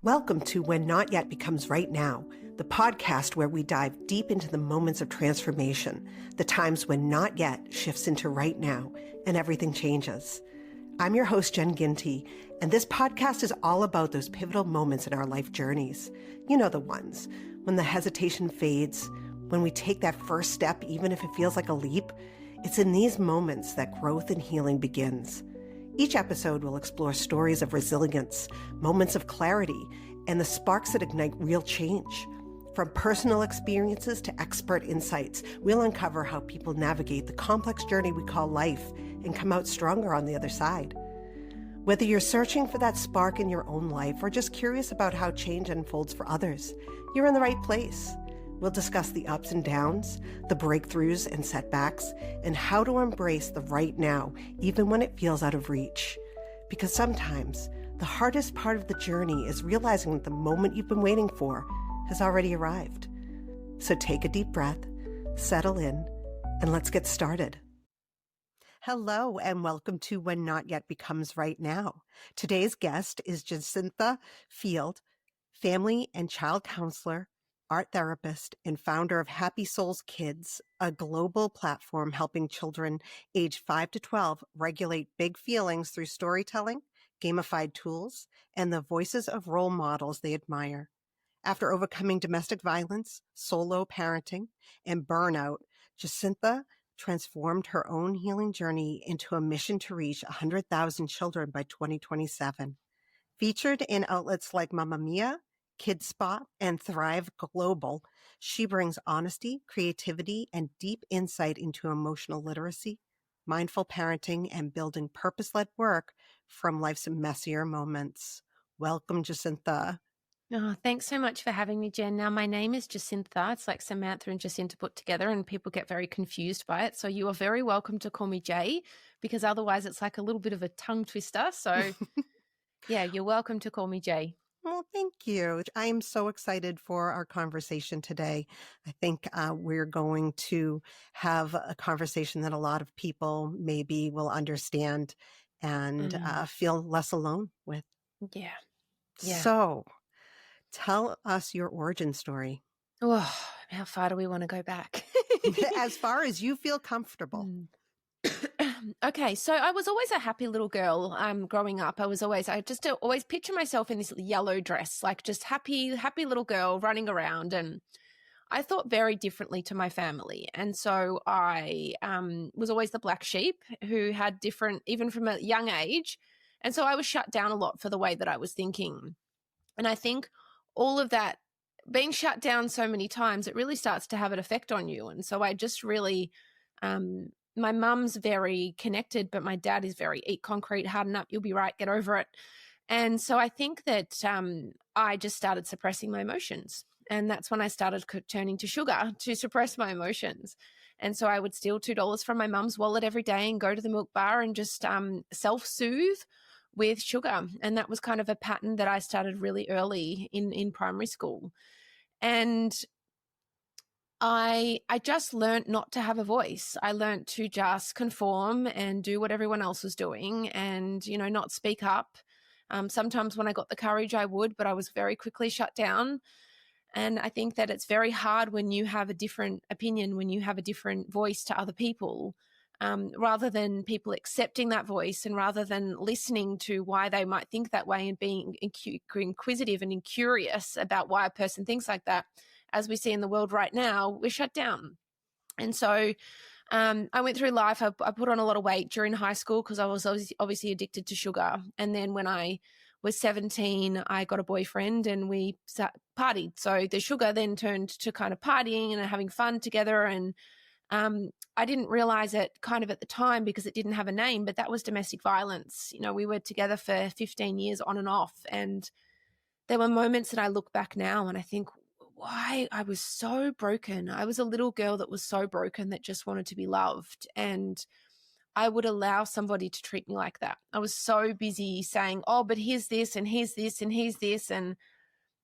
Welcome to When Not Yet Becomes Right Now, the podcast where we dive deep into the moments of transformation, the times when not yet shifts into right now and everything changes. I'm your host, Jen Ginty, and this podcast is all about those pivotal moments in our life journeys. You know the ones, when the hesitation fades, when we take that first step, even if it feels like a leap. It's in these moments that growth and healing begins. Each episode will explore stories of resilience, moments of clarity, and the sparks that ignite real change. From personal experiences to expert insights, we'll uncover how people navigate the complex journey we call life and come out stronger on the other side. Whether you're searching for that spark in your own life or just curious about how change unfolds for others, you're in the right place. We'll discuss the ups and downs, the breakthroughs and setbacks, and how to embrace the right now, even when it feels out of reach. Because sometimes the hardest part of the journey is realizing that the moment you've been waiting for has already arrived. So take a deep breath, settle in, and let's get started. Hello, and welcome to When Not Yet Becomes Right Now. Today's guest is Jacintha Field, family and child counselor, art therapist, and founder of Happy Souls Kids, a global platform helping children aged 5 to 12 regulate big feelings through storytelling, gamified tools, and the voices of role models they admire. After overcoming domestic violence, solo parenting, and burnout, Jacintha transformed her own healing journey into a mission to reach 100,000 children by 2027. Featured in outlets like Mamma Mia, Kids Spot, and Thrive Global, she brings honesty, creativity, and deep insight into emotional literacy, mindful parenting, and building purpose-led work from life's messier moments. Welcome, Jacintha. Oh, thanks so much for having me, Jen. Now, my name is Jacintha. It's like Samantha and Jacinta put together, and people get very confused by it. So you are very welcome to call me Jay, because otherwise it's like a little bit of a tongue twister. So yeah, you're welcome to call me Jay. Well, thank you. I am so excited for our conversation today. I think we're going to have a conversation that a lot of people maybe will understand and feel less alone with. Yeah. So tell us your origin story. Oh, how far do we want to go back? As far as you feel comfortable. Okay, so I was always a happy little girl growing up. I just always picture myself in this yellow dress, like just happy little girl running around. And I thought very differently to my family. And so I was always the black sheep who had different, even from a young age. And so I was shut down a lot for the way that I was thinking. And I think all of that being shut down so many times, it really starts to have an effect on you. And so I just really, my mum's very connected, but my dad is very eat concrete, harden up, you'll be right, get over it. And so I think that I just started suppressing my emotions. And that's when I started turning to sugar to suppress my emotions. And so I would steal $2 from my mum's wallet every day and go to the milk bar and just self-soothe with sugar. And that was kind of a pattern that I started really early in primary school. And I just learned not to have a voice. I learned to just conform and do what everyone else was doing and, not speak up. Sometimes when I got the courage, I would, but I was very quickly shut down. And I think that it's very hard when you have a different opinion, when you have a different voice to other people, rather than people accepting that voice and rather than listening to why they might think that way and being inquisitive and curious about why a person thinks like that. As we see in the world right now, we're shut down. And so I went through life. I put on a lot of weight during high school because I was obviously addicted to sugar. And then when I was 17, I got a boyfriend and we partied. So the sugar then turned to kind of partying and having fun together. And I didn't realize it kind of at the time because it didn't have a name, but that was domestic violence. We were together for 15 years on and off. And there were moments that I look back now and I think, why I was so broken. I was a little girl that was so broken that just wanted to be loved. And I would allow somebody to treat me like that. I was so busy saying, oh, but here's this and here's this and here's this. And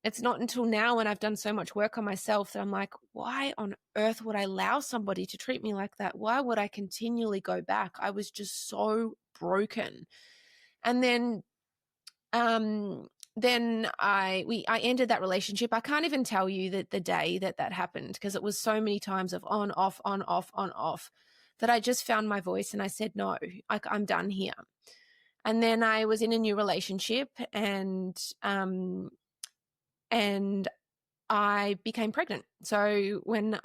it's not until now when I've done so much work on myself that I'm like, why on earth would I allow somebody to treat me like that? Why would I continually go back? I was just so broken. And then then I ended that relationship. I can't even tell you that the day that happened, because it was so many times of on, off, on, off, on, off, that I just found my voice and I said, no, I'm done here. And then I was in a new relationship, and I became pregnant. So when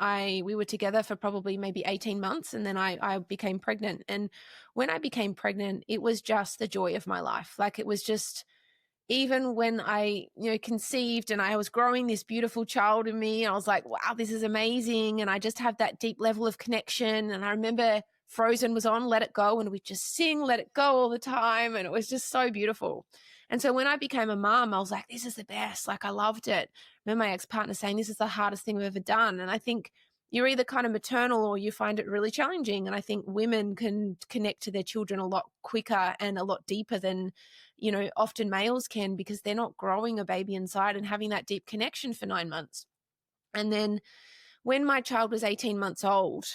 we were together for probably maybe 18 months, and then I became pregnant. And when I became pregnant, it was just the joy of my life. Like, it was just, even when I, conceived and I was growing this beautiful child in me, I was like, wow, this is amazing. And I just have that deep level of connection. And I remember Frozen was on, Let It Go, and we'd just sing Let It Go all the time. And it was just so beautiful. And so when I became a mom, I was like, this is the best. Like, I loved it. I remember my ex-partner saying, this is the hardest thing we've ever done. And I think you're either kind of maternal or you find it really challenging. And I think women can connect to their children a lot quicker and a lot deeper than, often males can, because they're not growing a baby inside and having that deep connection for 9 months. And then when my child was 18 months old,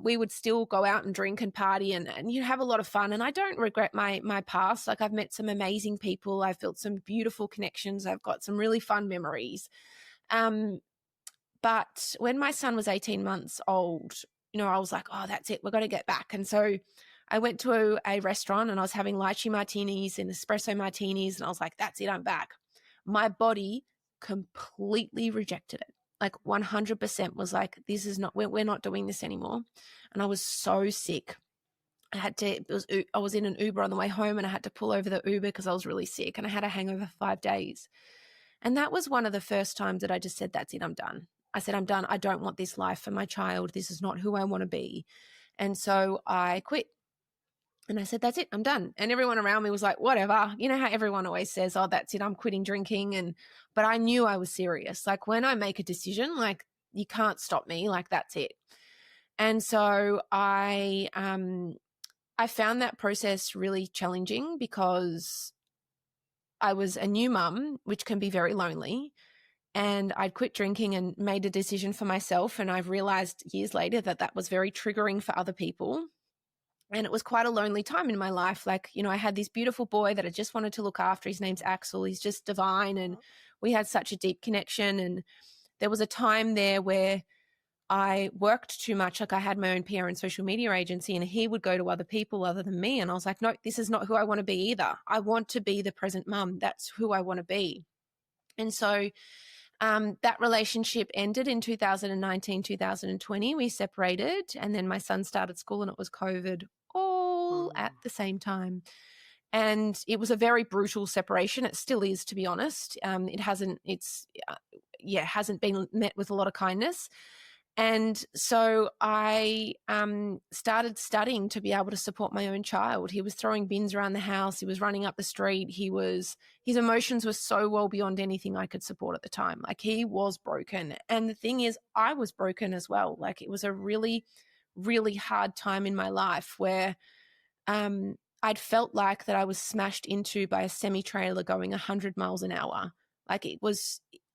we would still go out and drink and party and you have a lot of fun. And I don't regret my past. Like, I've met some amazing people. I've built some beautiful connections. I've got some really fun memories. But when my son was 18 months old, I was like, oh, that's it. We've got to get back. And so I went to a restaurant and I was having lychee martinis and espresso martinis. And I was like, that's it. I'm back. My body completely rejected it. Like 100% was like, this is not, we're not doing this anymore. And I was so sick. I was in an Uber on the way home, and I had to pull over the Uber because I was really sick, and I had a hangover for 5 days. And that was one of the first times that I just said, that's it, I'm done. I said, I'm done. I don't want this life for my child. This is not who I want to be. And so I quit. And I said, that's it, I'm done. And everyone around me was like, whatever. You know how everyone always says, oh, that's it, I'm quitting drinking. But I knew I was serious. Like, when I make a decision, like, you can't stop me. Like, that's it. And so I found that process really challenging, because I was a new mum, which can be very lonely. And I'd quit drinking and made a decision for myself. And I've realized years later that was very triggering for other people. And it was quite a lonely time in my life. Like, I had this beautiful boy that I just wanted to look after. His name's Axel. He's just divine. And we had such a deep connection. And there was a time there where I worked too much. Like, I had my own PR and social media agency, and he would go to other people other than me. And I was like, no, this is not who I want to be either. I want to be the present mum. That's who I want to be. And so that relationship ended in 2019, 2020. We separated, and then my son started school, and it was COVID all at the same time. And it was a very brutal separation. It still is, to be honest. It hasn't been met with a lot of kindness. And so I started studying to be able to support my own child. He was throwing bins around the house. He was running up the street. His emotions were so well beyond anything I could support at the time. Like, he was broken. And the thing is, I was broken as well. Like, it was a really, really hard time in my life where I'd felt like that I was smashed into by a semi-trailer going 100 miles an hour. Like,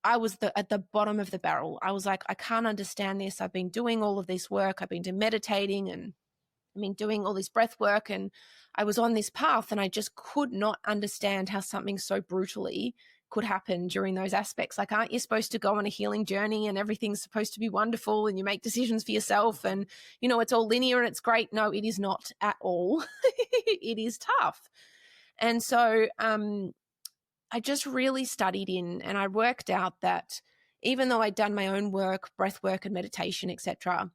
I was at the bottom of the barrel. I was like, I can't understand this. I've been doing all of this work. I've been meditating, and I've been doing all this breath work, and I was on this path, and I just could not understand how something so brutally could happen during those aspects. Like, aren't you supposed to go on a healing journey and everything's supposed to be wonderful and you make decisions for yourself and, it's all linear and it's great? No, it is not at all. It is tough. And so, I just really studied in, and I worked out that even though I'd done my own work, breath work and meditation, etc.,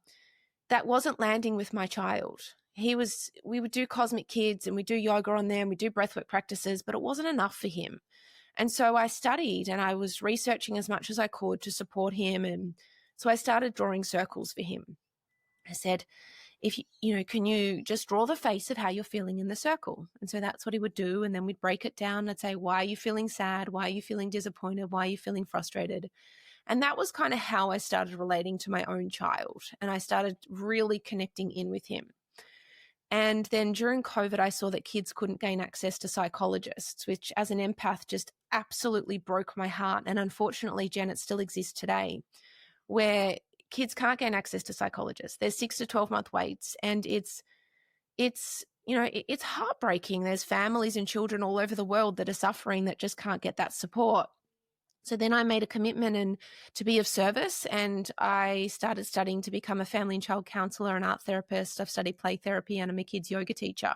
that wasn't landing with my child. We would do Cosmic Kids and we do yoga on them, we do breathwork practices, but it wasn't enough for him. And so I studied and I was researching as much as I could to support him. And so I started drawing circles for him. I said, can you just draw the face of how you're feeling in the circle? And so that's what he would do. And then we'd break it down. I'd say, why are you feeling sad? Why are you feeling disappointed? Why are you feeling frustrated? And that was kind of how I started relating to my own child. And I started really connecting in with him. And then during COVID, I saw that kids couldn't gain access to psychologists, which as an empath just absolutely broke my heart. And unfortunately, Jen, it still exists today, where kids can't gain access to psychologists. There's 6 to 12 month waits, and it's it's heartbreaking. There's families and children all over the world that are suffering that just can't get that support. So then I made a commitment and to be of service, and I started studying to become a family and child counselor and art therapist. I've studied play therapy and I'm a kids yoga teacher.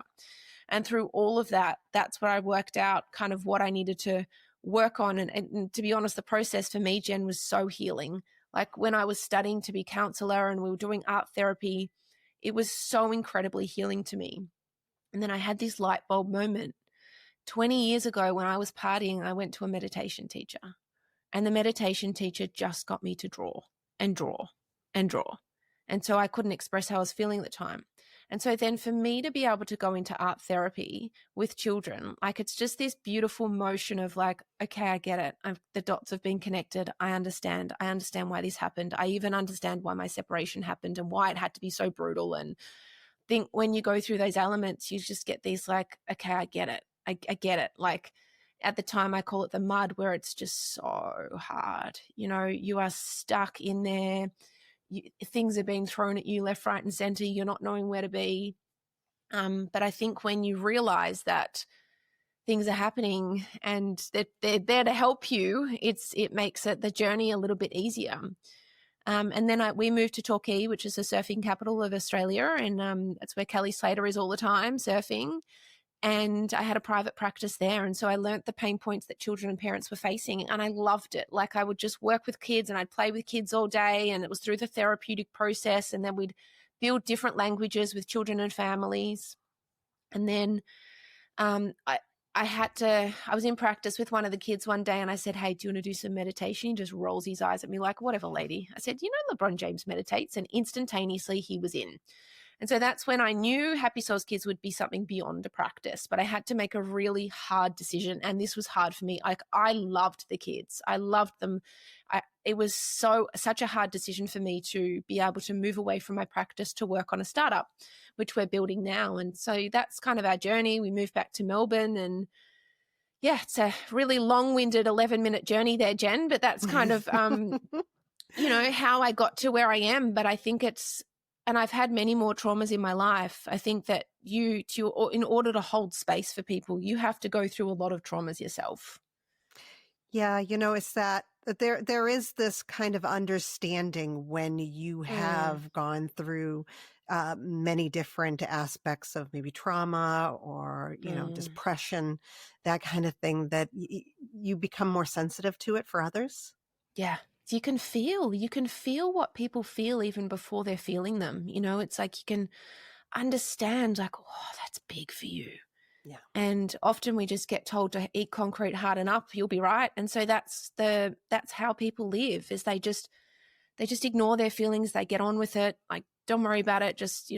And through all of that, that's where I worked out kind of what I needed to work on. And to be honest, the process for me, Jen, was so healing. Like when I was studying to be counselor and we were doing art therapy, it was so incredibly healing to me. And then I had this light bulb moment. 20 years ago when I was partying, I went to a meditation teacher. And the meditation teacher just got me to draw and draw and draw. And so I couldn't express how I was feeling at the time. And so then for me to be able to go into art therapy with children, like it's just this beautiful motion of like, okay, I get it. The dots have been connected. I understand why this happened. I even understand why my separation happened and why it had to be so brutal. And I think when you go through those elements, you just get these like, okay, I get it. I get it. Like, at the time, I call it the mud, where it's just so hard. You are stuck in there. Things are being thrown at you left, right, and center. You're not knowing where to be. But I think when you realize that things are happening and that they're there to help you, it makes the journey a little bit easier. And then we moved to Torquay, which is the surfing capital of Australia, and that's where Kelly Slater is all the time surfing. And I had a private practice there. And so I learned the pain points that children and parents were facing. And I loved it. Like I would just work with kids and I'd play with kids all day. And it was through the therapeutic process. And then we'd build different languages with children and families. And then I was in practice with one of the kids one day and I said, hey, do you want to do some meditation? He just rolls his eyes at me like, whatever, lady. I said, LeBron James meditates, and instantaneously he was in. And so that's when I knew Happy Souls Kids would be something beyond a practice, but I had to make a really hard decision. And this was hard for me. Like I loved the kids. I loved them. It was such a hard decision for me to be able to move away from my practice to work on a startup, which we're building now. And so that's kind of our journey. We moved back to Melbourne, and yeah, it's a really long-winded 11-minute journey there, Jen, but that's kind of, how I got to where I am. But I think and I've had many more traumas in my life. I think that in order to hold space for people, you have to go through a lot of traumas yourself. Yeah, it's that there is this kind of understanding when you have gone through many different aspects of maybe trauma or, depression, that kind of thing, that you become more sensitive to it for others. Yeah. You can feel what people feel even before they're feeling them. It's like you can understand like, oh, that's big for you. Yeah. And often we just get told to eat concrete, harden up, you'll be right. And so that's how people live, is they just ignore their feelings. They get on with it. Like, don't worry about it. Just,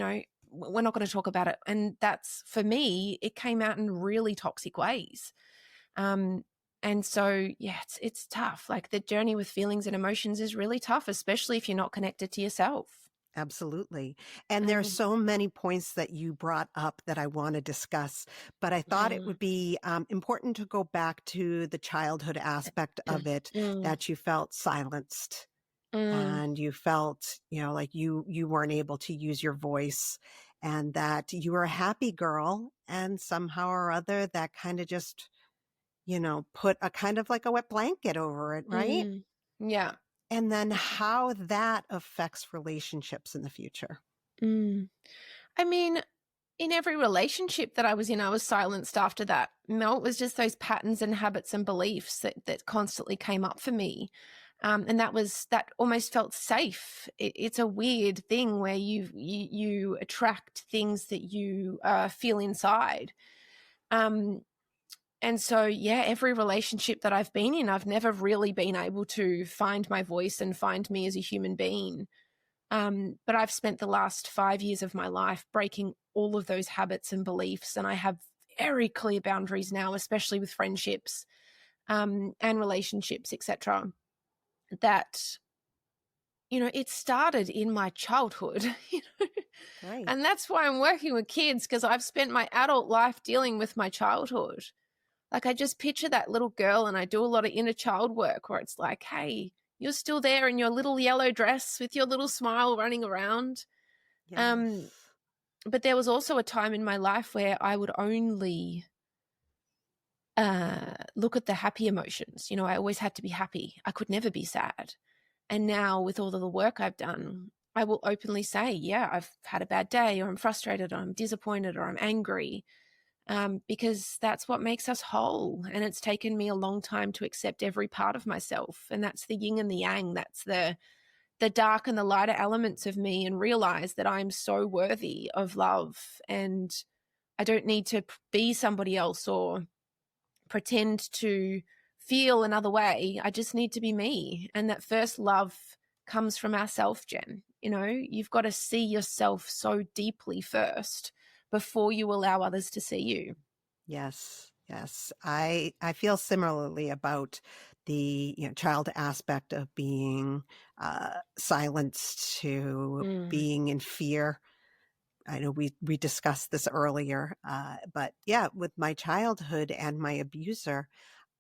we're not going to talk about it. And that's, for me, it came out in really toxic ways. And so, yeah, it's tough. Like the journey with feelings and emotions is really tough, especially if you're not connected to yourself. Absolutely. And there are so many points that you brought up that I want to discuss, but I thought it would be important to go back to the childhood aspect of it, that you felt silenced and you felt, like you weren't able to use your voice, and that you were a happy girl, and somehow or other that kind of just put a kind of like a wet blanket over it, right? Yeah. And then how that affects relationships in the future. I mean, in every relationship that I was in, I was silenced after that. It was just those patterns and habits and beliefs that constantly came up for me. And that almost felt safe. It's a weird thing where you attract things that you feel inside. And so, yeah, every relationship that I've been in, I've never really been able to find my voice and find me as a human being. But I've spent the last 5 years of my life breaking all of those habits and beliefs. And I have very clear boundaries now, especially with friendships and relationships, etc. That, it started in my childhood. Right. And that's why I'm working with kids, because I've spent my adult life dealing with my childhood. Like I just picture that little girl, and I do a lot of inner child work where it's like, hey, you're still there in your little yellow dress with your little smile running around. Yes. but there was also a time in my life where I would only look at the happy emotions. You know, I always had to be happy. I could never be sad. And now with all of the work I've done, I will openly say, yeah, I've had a bad day, or I'm frustrated, or I'm disappointed, or I'm angry, because that's what makes us whole. And it's taken me a long time to accept every part of myself. And that's the yin and the yang. That's the dark and the lighter elements of me, and realize that I'm so worthy of love, and I don't need to be somebody else or pretend to feel another way. I just need to be me. And that first love comes from ourself, Jen. You know, you've got to see yourself so deeply first before you allow others to see you. Yes, yes. I feel similarly about the child aspect of being silenced to being in fear. I know we discussed this earlier, but yeah, with my childhood and my abuser,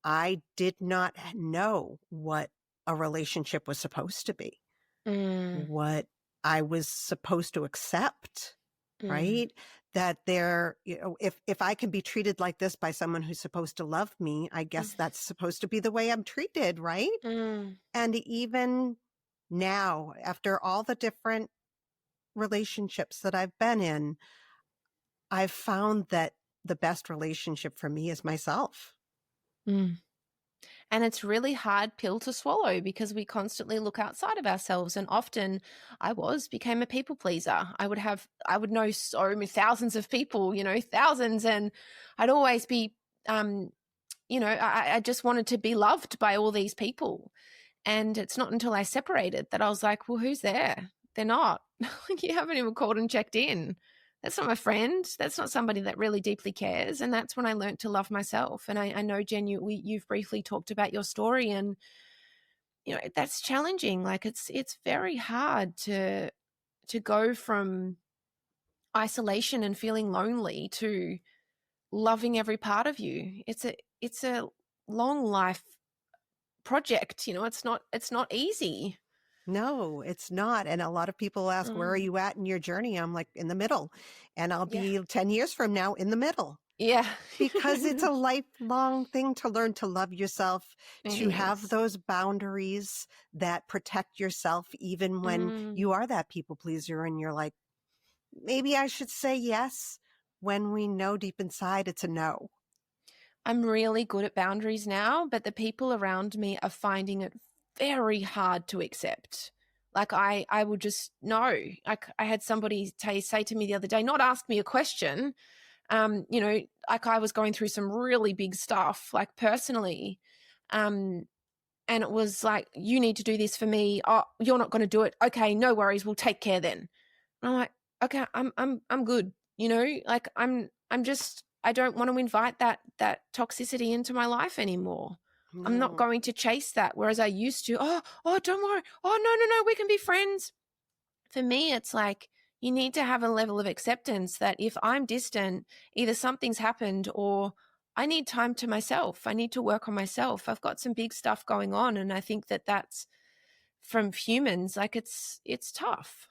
I did not know what a relationship was supposed to be, what I was supposed to accept, right? That if I can be treated like this by someone who's supposed to love me, I guess that's supposed to be the way I'm treated, right? And even now, after all the different relationships that I've been in, I've found that the best relationship for me is myself. And it's really hard pill to swallow, because we constantly look outside of ourselves. And often became a people pleaser. I would know so many thousands of people, thousands. And I'd always be, I just wanted to be loved by all these people. And it's not until I separated that I was like, well, who's there? They're not. Like, you haven't even called and checked in. That's not my friend. That's not somebody that really deeply cares. And that's when I learned to love myself. And I know, Jen, you've briefly talked about your story, and that's challenging. Like, it's very hard to go from isolation and feeling lonely to loving every part of you. It's a long life project. It's not easy. No, it's not. And a lot of people ask, where are you at in your journey? I'm like, in the middle. And I'll be 10 years from now in the middle. Yeah. Because it's a lifelong thing to learn to love yourself, to have those boundaries that protect yourself, even when you are that people pleaser and you're like, maybe I should say yes, when we know deep inside it's a no. I'm really good at boundaries now, but the people around me are finding it very hard to accept. Like, I would just know. Like, I had somebody say to me the other day, not ask me a question, like I was going through some really big stuff, like personally, and it was like, you need to do this for me. Oh, you're not going to do it. Okay, no worries. We'll take care then. And I'm like, okay, I'm good. Like I don't want to invite that toxicity into my life anymore. No. I'm not going to chase that. Whereas I used to, oh, don't worry. Oh, no, we can be friends. For me, it's like, you need to have a level of acceptance that if I'm distant, either something's happened or I need time to myself. I need to work on myself. I've got some big stuff going on. And I think that that's, from humans, like, it's tough.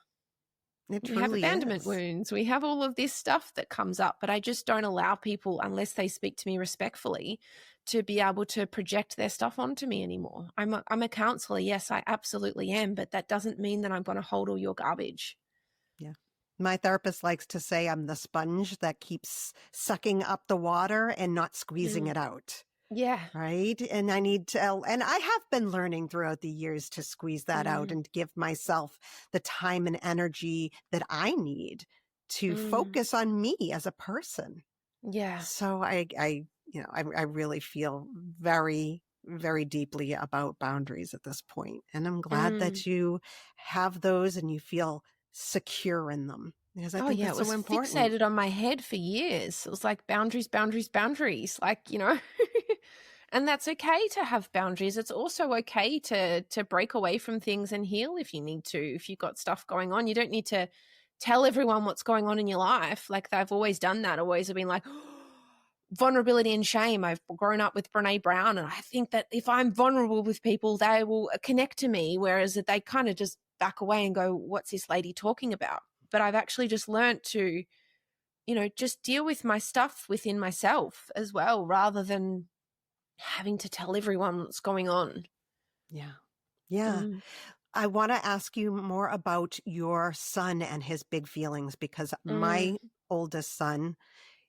We have abandonment wounds. We have all of this stuff that comes up, but I just don't allow people, unless they speak to me respectfully, to be able to project their stuff onto me anymore. I'm a counselor. Yes, I absolutely am, but that doesn't mean that I'm going to hold all your garbage. Yeah. My therapist likes to say I'm the sponge that keeps sucking up the water and not squeezing it out. Yeah. Right. And I need to, and I have been learning throughout the years to squeeze that out and give myself the time and energy that I need to focus on me as a person. Yeah. So I really feel very, very deeply about boundaries at this point. And I'm glad that you have those and you feel secure in them, because I think that's so important. It was fixated on my head for years. It was like boundaries, boundaries, boundaries, like, and that's okay to have boundaries. It's also okay to break away from things and heal if you need to. If you've got stuff going on, you don't need to tell everyone what's going on in your life. Like, I've always done that. Always have been like, vulnerability and shame. I've grown up with Brene Brown, and I think that if I'm vulnerable with people, they will connect to me, whereas they kind of just back away and go, what's this lady talking about? But I've actually just learned to just deal with my stuff within myself as well, rather than having to tell everyone what's going on. Yeah. Yeah. Mm, I want to ask you more about your son and his big feelings, because mm, my oldest son,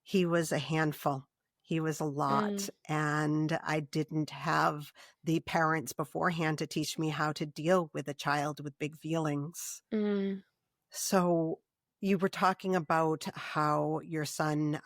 he was a handful. He was a lot. mm, And I didn't have the parents beforehand to teach me how to deal with a child with big feelings. mm. So you were talking about how your son,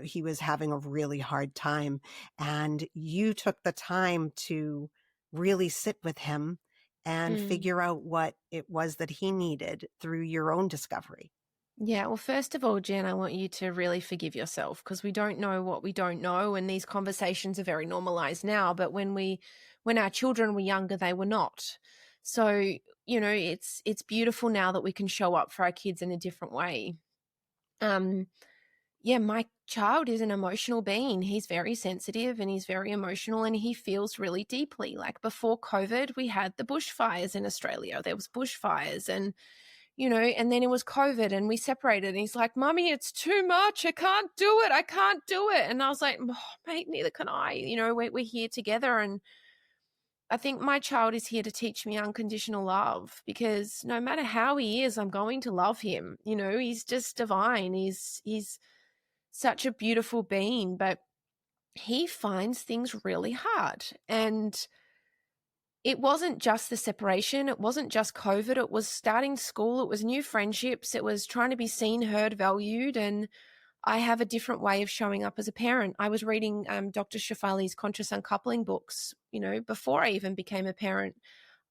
he was having a really hard time, and you took the time to really sit with him and Mm. figure out what it was that he needed through your own discovery. Yeah, well, first of all, Jen, I want you to really forgive yourself, because we don't know what we don't know, and these conversations are very normalized now, but when our children were younger, they were not. So, it's beautiful now that we can show up for our kids in a different way. Um, yeah, my child is an emotional being. He's very sensitive and he's very emotional, and he feels really deeply. Like before COVID, we had the bushfires in Australia. There was bushfires, and and then it was COVID and we separated, and he's like, "Mummy, it's too much. I can't do it. I can't do it." And I was like, "Oh, mate, neither can I." We're here together, and I think my child is here to teach me unconditional love, because no matter how he is, I'm going to love him. He's just divine. He's such a beautiful being, but he finds things really hard. And it wasn't just the separation. It wasn't just COVID. It was starting school. It was new friendships. It was trying to be seen, heard, valued. And I have a different way of showing up as a parent. I was reading Dr. Shafali's Conscious Uncoupling books, before I even became a parent.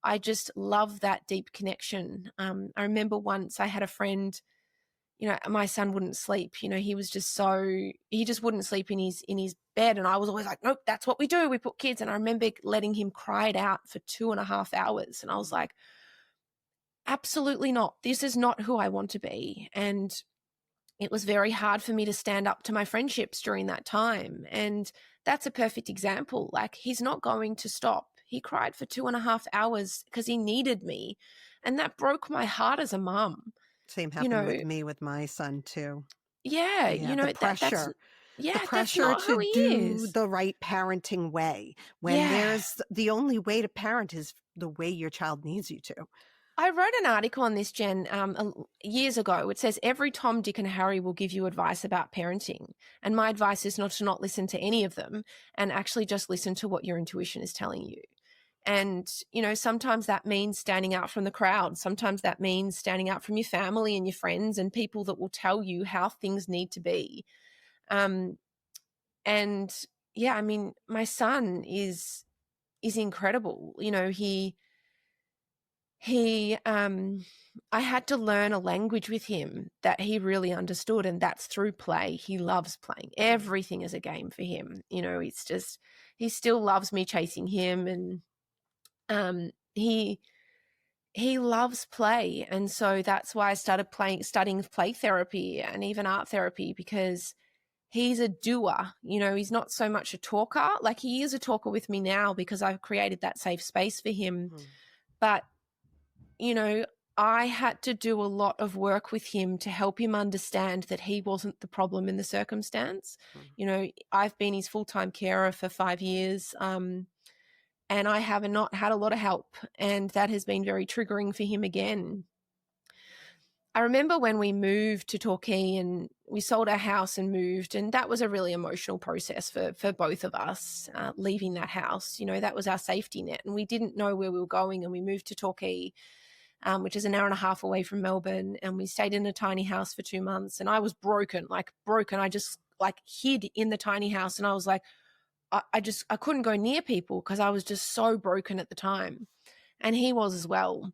I just love that deep connection. I remember once I had a friend, my son wouldn't sleep. He was just he just wouldn't sleep in his bed. And I was always like, nope, that's what we do. We put kids. And I remember letting him cry it out for 2.5 hours. And I was like, absolutely not. This is not who I want to be. And it was very hard for me to stand up to my friendships during that time. And that's a perfect example. Like, he's not going to stop. He cried for 2.5 hours because he needed me. And that broke my heart as a mum. Same You happened know, with me with my son too. yeah, Yeah, that's the that's pressure not who to he do is. the right parenting way, when Yeah. there's the only way to parent is the way your child needs you to. I wrote an article on this, Jen, years ago. It says every Tom, Dick, and Harry will give you advice about parenting. And my advice is not to not listen to any of them, and actually just listen to what your intuition is telling you. And, sometimes that means standing out from the crowd. Sometimes that means standing out from your family and your friends and people that will tell you how things need to be. And yeah, I mean, my son is incredible. He I had to learn a language with him that he really understood, and that's through play. He loves playing. Everything is a game for him. It's just, he still loves me chasing him, and he loves play. And so that's why I started studying play therapy and even art therapy, because he's a doer. He's not so much a talker. Like, he is a talker with me now because I've created that safe space for him. But, I had to do a lot of work with him to help him understand that he wasn't the problem in the circumstance. I've been his full-time carer for 5 years, and I have not had a lot of help, and that has been very triggering for him again. I remember when we moved to Torquay and we sold our house and moved, and that was a really emotional process for both of us, leaving that house. That was our safety net, and we didn't know where we were going, and we moved to Torquay, which is an hour and a half away from Melbourne, and we stayed in a tiny house for 2 months, and I was broken. I just hid in the tiny house, and I was like, I couldn't go near people because I was just so broken at the time, and he was as well. And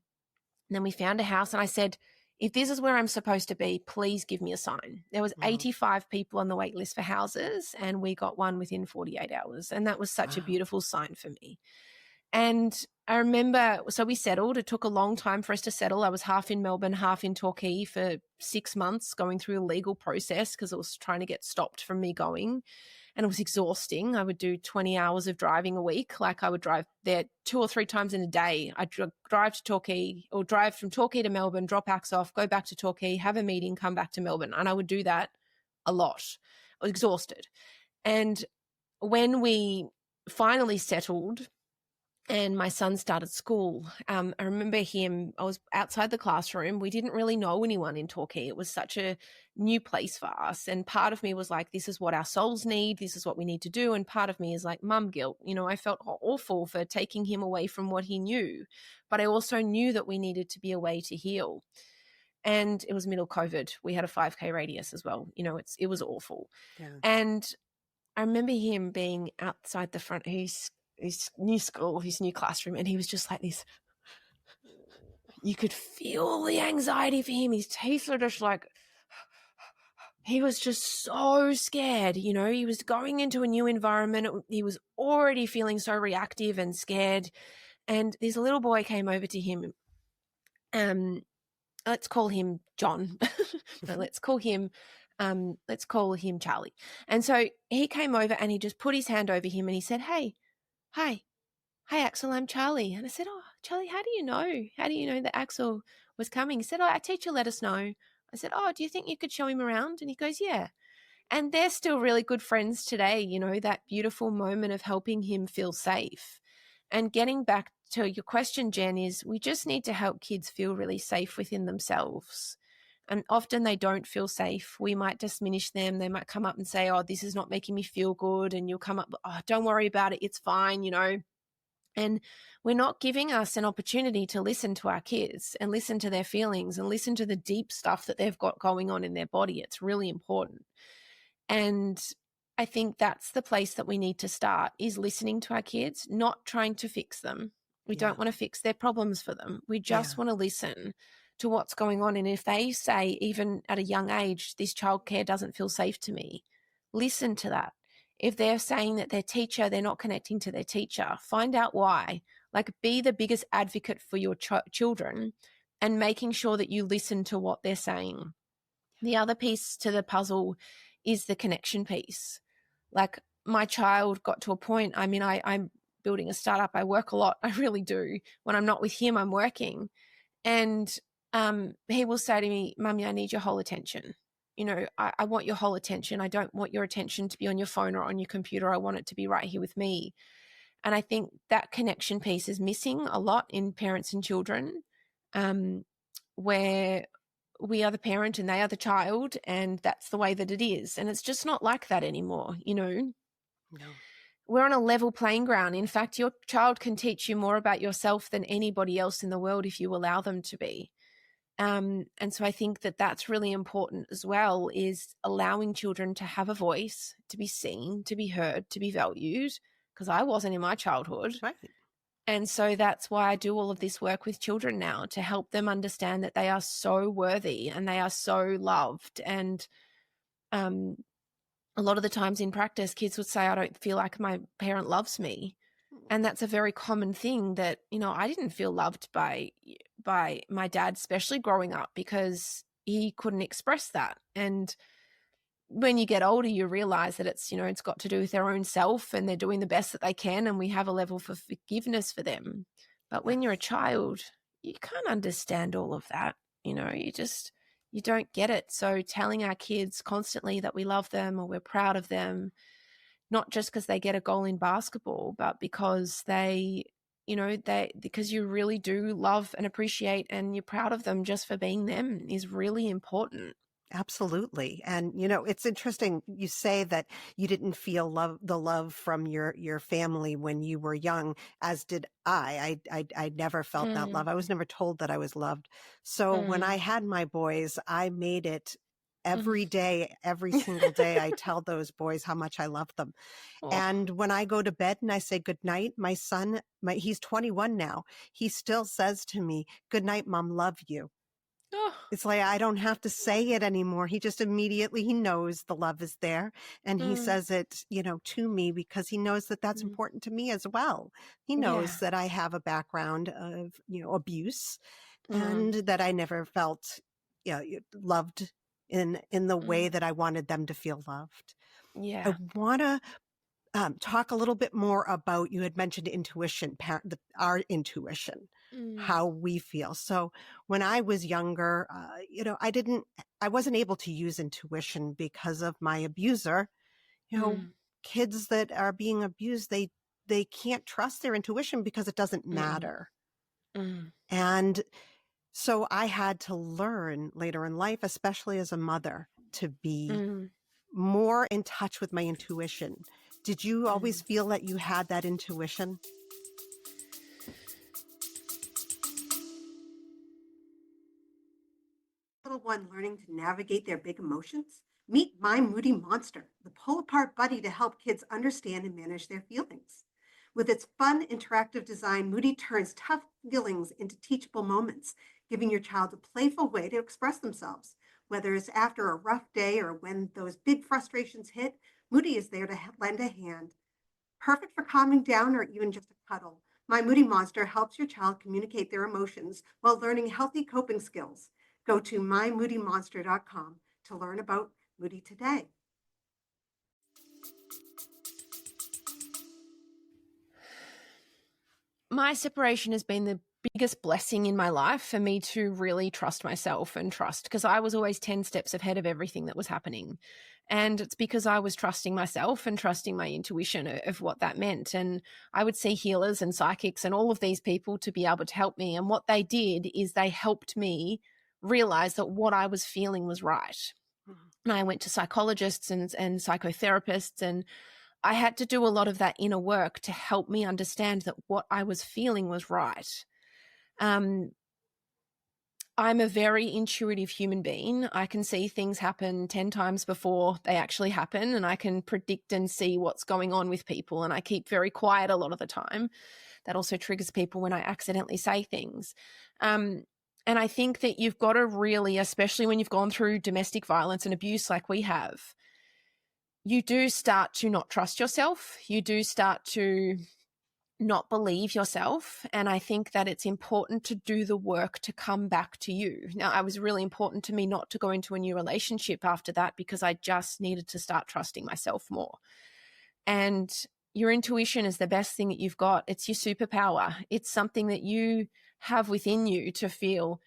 then we found a house, and I said, if this is where I'm supposed to be, please give me a sign. There was 85 people on the wait list for houses, and we got one within 48 hours. And that was such a beautiful sign for me. And I remember, so we settled. It took a long time for us to settle. I was half in Melbourne, half in Torquay for 6 months, going through a legal process because it was trying to get stopped from me going. And it was exhausting. I would do 20 hours of driving a week. Like, I would drive there 2 or 3 times in a day. I'd drive to Torquay, or drive from Torquay to Melbourne, drop Axe off, go back to Torquay, have a meeting, come back to Melbourne. And I would do that a lot, exhausted. And when we finally settled and my son started school, I remember I was outside the classroom. We didn't really know anyone in Torquay. It was such a new place for us. And part of me was like, this is what our souls need. This is what we need to do. And part of me is like mum guilt. I felt awful for taking him away from what he knew. But I also knew that we needed to be away to heal. And it was middle COVID. We had a 5K radius as well. It was awful. Yeah. And I remember him being outside the front, his new school, his new classroom, and he was just like this. You could feel the anxiety for him. His teeth were just like, he was just so scared. He was going into a new environment. He was already feeling so reactive and scared. And this little boy came over to him. Let's call him John. No, let's call him Charlie. And so he came over and he just put his hand over him and he said, "Hey, hi, Axel, I'm Charlie." And I said, "Oh, Charlie, how do you know? How do you know that Axel was coming?" He said, "Oh, our teacher let us know." I said, "Oh, do you think you could show him around?" And he goes, "Yeah." And they're still really good friends today, that beautiful moment of helping him feel safe. And getting back to your question, Jen, is we just need to help kids feel really safe within themselves. And often they don't feel safe. We might diminish them. They might come up and say, "Oh, this is not making me feel good." And you'll come up, "Oh, don't worry about it. It's fine," And we're not giving us an opportunity to listen to our kids and listen to their feelings and listen to the deep stuff that they've got going on in their body. It's really important. And I think that's the place that we need to start, is listening to our kids, not trying to fix them. We don't want to fix their problems for them. We just want to listen to what's going on. And if they say, even at a young age, "This childcare doesn't feel safe to me," listen to that. If they're saying that they're not connecting to their teacher, find out why. Like, be the biggest advocate for your children and making sure that you listen to what they're saying. The other piece to the puzzle is the connection piece. Like, my child got to a point, I'm building a startup. I work a lot. I really do. When I'm not with him, I'm working. And he will say to me, "Mummy, I need your whole attention. I want your whole attention. I don't want your attention to be on your phone or on your computer. I want it to be right here with me." And I think that connection piece is missing a lot in parents and children, where we are the parent and they are the child, and that's the way that it is. And it's just not like that anymore, No. We're on a level playing ground. In fact, your child can teach you more about yourself than anybody else in the world if you allow them to be. And so I think that that's really important as well, is allowing children to have a voice, to be seen, to be heard, to be valued, because I wasn't in my childhood. Right. And so that's why I do all of this work with children now, to help them understand that they are so worthy and they are so loved. And a lot of the times in practice, kids would say, "I don't feel like my parent loves me." And that's a very common thing, that, I didn't feel loved by my dad, especially growing up, because he couldn't express that. And when you get older, you realize that it's got to do with their own self, and they're doing the best that they can, and we have a level for forgiveness for them. But when you're a child, you can't understand all of that. You don't get it. So telling our kids constantly that we love them or we're proud of them, not just because they get a goal in basketball, but because because you really do love and appreciate and you're proud of them just for being them, is really important. Absolutely. And, it's interesting. You say that you didn't feel the love from your family when you were young, as did I. I never felt that love. I was never told that I was loved. So when I had my boys, I made it every day, every single day. I tell those boys how much I love them. Oh. And when I go to bed and I say good night, my son, he's 21 now. He still says to me, "Good night, Mom, love you." Oh. It's like, I don't have to say it anymore. He just immediately, he knows the love is there, and he says it, to me, because he knows that that's important to me as well. He knows that I have a background of, abuse, and that I never felt, loved in the way that I wanted them to feel loved. Yeah. I want to talk a little bit more about, you had mentioned intuition, our intuition, how we feel. So when I was younger, I wasn't able to use intuition because of my abuser. Kids that are being abused, they can't trust their intuition because it doesn't matter. And so I had to learn later in life, especially as a mother, to be more in touch with my intuition. Did you always feel that you had that intuition? Little one learning to navigate their big emotions? Meet My Moody Monster, the pull apart buddy to help kids understand and manage their feelings. With its fun, interactive design, Moody turns tough feelings into teachable moments, giving your child a playful way to express themselves. Whether it's after a rough day or when those big frustrations hit, Moody is there to lend a hand. Perfect for calming down or even just a cuddle. My Moody Monster helps your child communicate their emotions while learning healthy coping skills. Go to mymoodymonster.com to learn about Moody today. My separation has been the biggest blessing in my life for me to really trust myself and trust, because I was always 10 steps ahead of everything that was happening. And it's because I was trusting myself and trusting my intuition of what that meant. And I would see healers and psychics and all of these people to be able to help me. And what they did is they helped me realize that what I was feeling was right. And I went to psychologists and psychotherapists, and I had to do a lot of that inner work to help me understand that what I was feeling was right. I'm a very intuitive human being. I can see things happen 10 times before they actually happen, and I can predict and see what's going on with people, and I keep very quiet a lot of the time. That also triggers people when I accidentally say things. And I think that you've got to really, especially when you've gone through domestic violence and abuse like we have, you do start to not trust yourself. You do start to not believe yourself. And I think that it's important to do the work to come back to you. Now, it was really important to me not to go into a new relationship after that, because I just needed to start trusting myself more. And your intuition is the best thing that you've got. It's your superpower. It's something that you have within you to feel,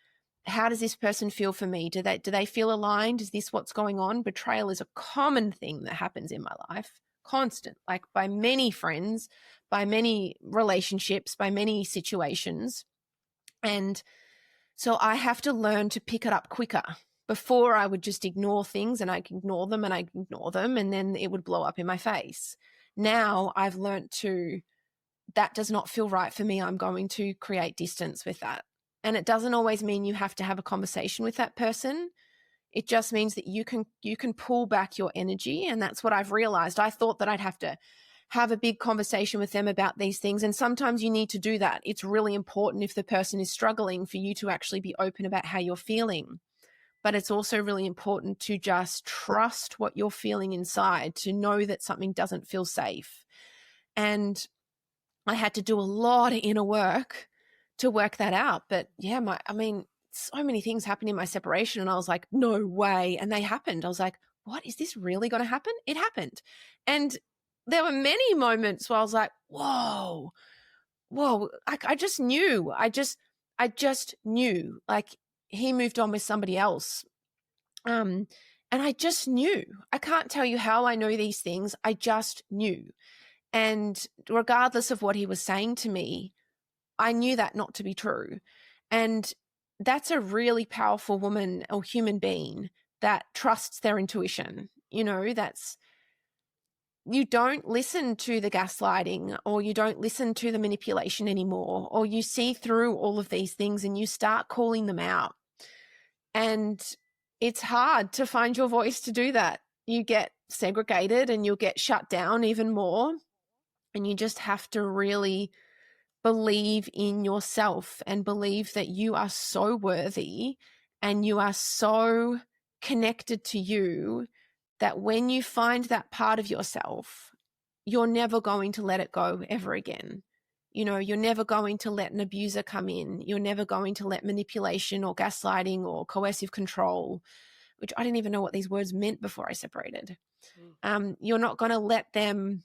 how does this person feel for me? Do they feel aligned? Is this what's going on? Betrayal is a common thing that happens in my life, constant, like by many friends, by many relationships, by many situations. And so I have to learn to pick it up quicker. Before, I would just ignore things, and I'd ignore them and I'd ignore them, and then it would blow up in my face. Now I've learned to, that does not feel right for me. I'm going to create distance with that. And it doesn't always mean you have to have a conversation with that person. It just means that you can pull back your energy. And that's what I've realized. I thought that I'd have to have a big conversation with them about these things. And sometimes you need to do that. It's really important, if the person is struggling, for you to actually be open about how you're feeling. But it's also really important to just trust what you're feeling inside, to know that something doesn't feel safe. And I had to do a lot of inner work to work that out. But yeah, so many things happened in my separation, and I was like, no way. And they happened. I was like, what, is this really going to happen? It happened. And there were many moments where I was like, whoa, I just knew. I just knew, like, he moved on with somebody else. And I just knew. I can't tell you how I know these things. I just knew. And regardless of what he was saying to me, I knew that not to be true. And that's a really powerful woman or human being that trusts their intuition. You don't listen to the gaslighting, or you don't listen to the manipulation anymore, or you see through all of these things and you start calling them out. And it's hard to find your voice to do that. You get segregated and you'll get shut down even more. And you just have to really believe in yourself and believe that you are so worthy and you are so connected to you that when you find that part of yourself, you're never going to let it go ever again. You're never going to let an abuser come in. You're never going to let manipulation or gaslighting or coercive control, which I didn't even know what these words meant before I separated. You're not going to let them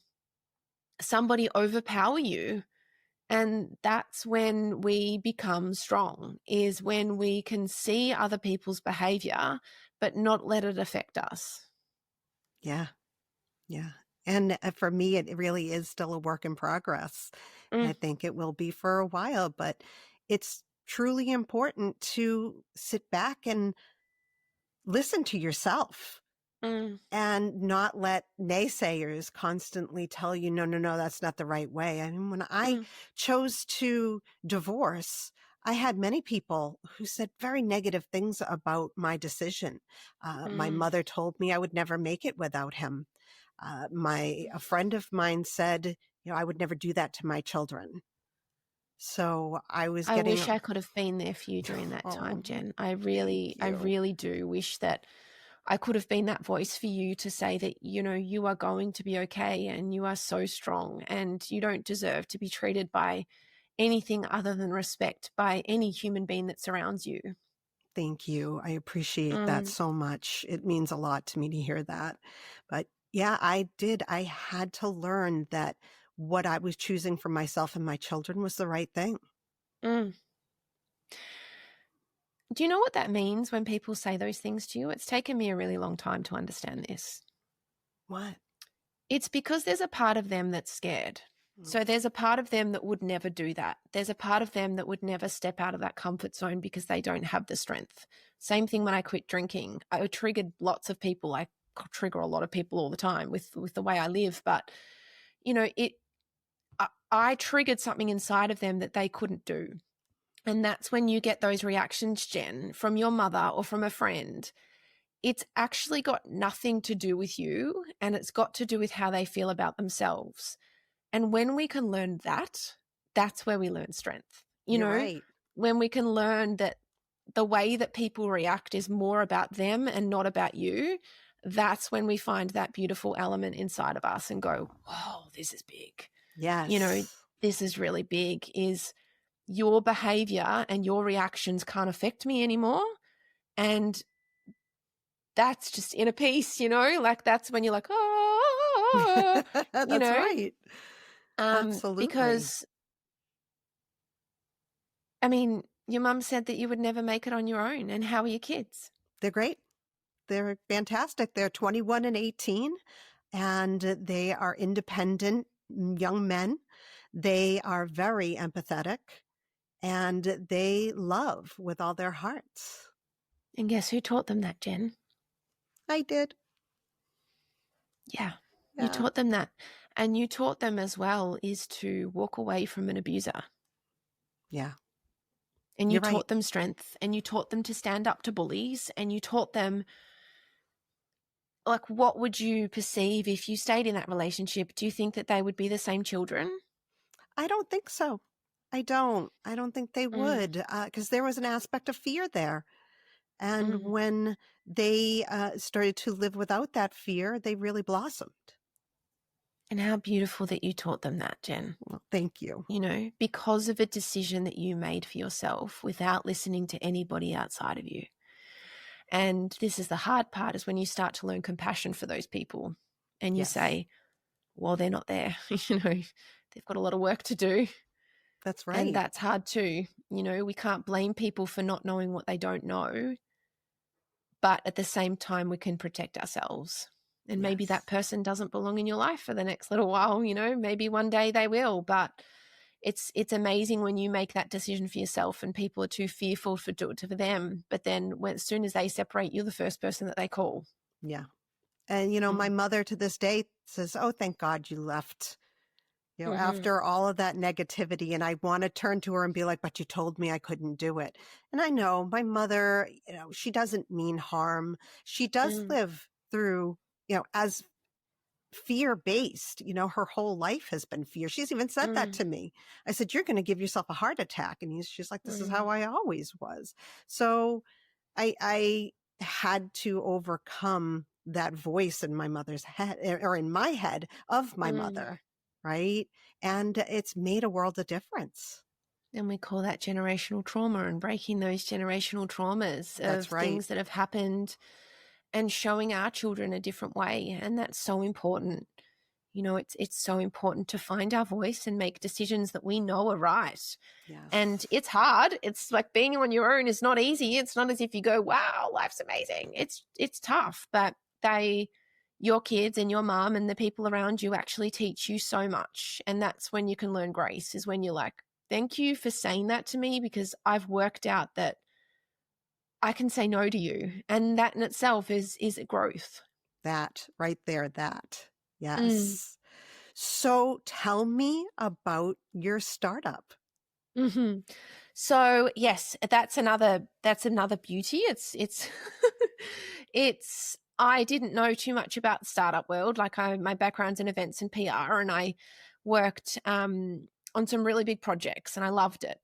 somebody overpower you. And that's when we become strong, is when we can see other people's behavior, but not let it affect us. Yeah. Yeah. And for me, it really is still a work in progress. And I Mm, think it will be for a while, but it's truly important to sit back and listen to yourself mm, and not let naysayers constantly tell you, no, no, no, that's not the right way. I mean, when I mm, chose to divorce, I had many people who said very negative things about my decision. My mm. mother told me I would never make it without him. A friend of mine said, I would never do that to my children. So I was I getting, wish I could have been there for you during that oh, time, Jen. thank I you. really do wish that I could have been that voice for you to say that, you are going to be okay and you are so strong and you don't deserve to be treated by anything other than respect by any human being that surrounds you. Thank you. I appreciate that Mm, so much. It means a lot to me to hear that. But yeah, I did. I had to learn that what I was choosing for myself and my children was the right thing. mm. Do you know what that means when people say those things to you? It's taken me a really long time to understand this. What? It's because there's a part of them that's scared. Mm. So there's a part of them that would never do that. There's a part of them that would never step out of that comfort zone because they don't have the strength. Same thing when I quit drinking. I triggered lots of people. I trigger a lot of people all the time with the way I live, but it I triggered something inside of them that they couldn't do. And that's when you get those reactions, Jen, from your mother or from a friend. It's actually got nothing to do with you, and it's got to do with how they feel about themselves. And when we can learn that, that's where we learn strength. You're right. When we can learn that the way that people react is more about them and not about you, that's when we find that beautiful element inside of us and go, whoa, this is big. You know, Yes. this is really big, is your behavior and your reactions can't affect me anymore. And that's just inner peace, like that's when you're like, oh, you That's know, right. Absolutely. because I mean, your mum said that you would never make it on your own. And how are your kids? They're great. They're fantastic. They're 21 and 18, and they are independent young men. They are very empathetic, and they love with all their hearts. And guess who taught them that, Jen? I did. Yeah, you Yeah. taught them that. And you taught them as well is to walk away from an abuser. Yeah. And you You're right. taught them strength, and you taught them to stand up to bullies, and you taught them, like, what would you perceive if you stayed in that relationship? Do you think that they would be the same children? I don't think so. I don't. I don't think they Mm, would, because there was an aspect of fear there. And mm. when they started to live without that fear, they really blossomed. And how beautiful that you taught them that, Jen. Well, thank you. Because of a decision that you made for yourself without listening to anybody outside of you. And this is the hard part, is when you start to learn compassion for those people and you Yes, say, well, they're not there. They've got a lot of work to do. that's And right. that's hard too. We can't blame people for not knowing what they don't know. But at the same time, we can protect ourselves. And maybe that Yes. person doesn't belong in your life for the next little while, maybe one day they will. But it's amazing when you make that decision for yourself and people are too fearful for do it for them. But then as soon as they separate, you're the first person that they call. Yeah. And, my Mm. mother to this day says, oh, thank God you left, Mm-hmm. after all of that negativity. And I want to turn to her and be like, but you told me I couldn't do it. And I know my mother, she doesn't mean harm. She does Mm. live through, as fear based, her whole life has been fear. She's even said that Mm. to me. I said, you're going to give yourself a heart attack. And she's like, this is how Mm. I always was. So I had to overcome that voice in my mother's head, or in my head, of my Mm. mother. Right. And it's made a world of difference. And we call that generational trauma, and breaking those generational traumas of That's right. things that have happened and showing our children a different way. And that's so important. it's so important to find our voice and make decisions that we know are right. Yes. And it's hard. It's like being on your own is not easy. It's not as if you go, wow, life's amazing. It's tough, but your kids and your mom and the people around you actually teach you so much. And that's when you can learn grace, is when you're like, thank you for saying that to me, because I've worked out that I can say no to you. And that in itself is a growth. That right there, that. Yes. So tell me about your startup. Mm-hmm. So yes, that's another beauty. It's I didn't know too much about the startup world. Like my background's in events and PR, and I worked on some really big projects, and I loved it.